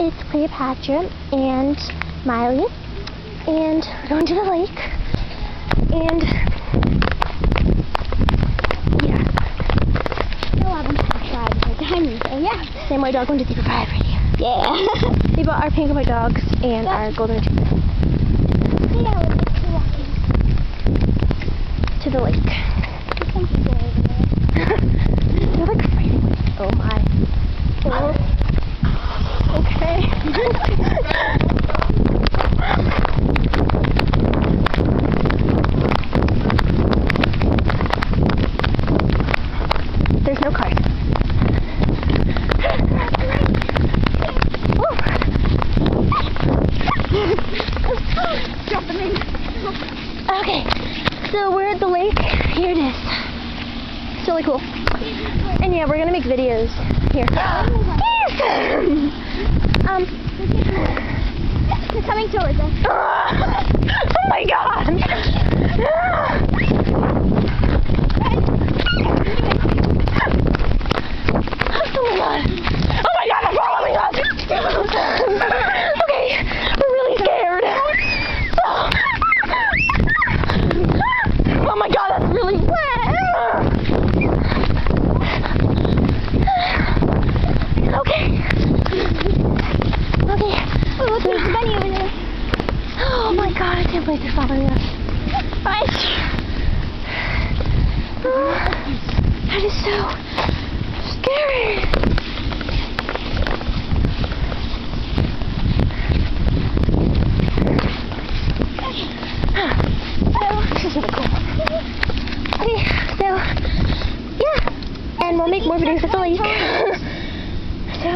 it's Cleopatra and Miley, and we're going to the lake, and yeah. Still haven't subscribed to Diamond, so yeah. Then my dog went to see for 5 already. Yeah. We bought our pink and white dogs and our golden retriever Yeah, we're just walking. to the lake. There's some people over there. They're like fighting. Oh my. Oh. Okay. There's no cars. Okay, so we're at the lake. Here it is. It's really cool. And yeah, we're gonna make videos here. They're coming towards us. Oh my god! Oh my god! Oh my god, they're following us! Okay, we're really scared. Oh my god, that's really wet! Okay. Okay. Oh, look, there's a bunny over there. Oh my god, I can't believe they're following us. That is so scary. This is really cool. Okay, so yeah, and we'll make more videos at the lake. So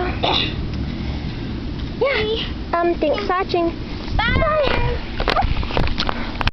yeah, thanks for watching. Bye. Bye.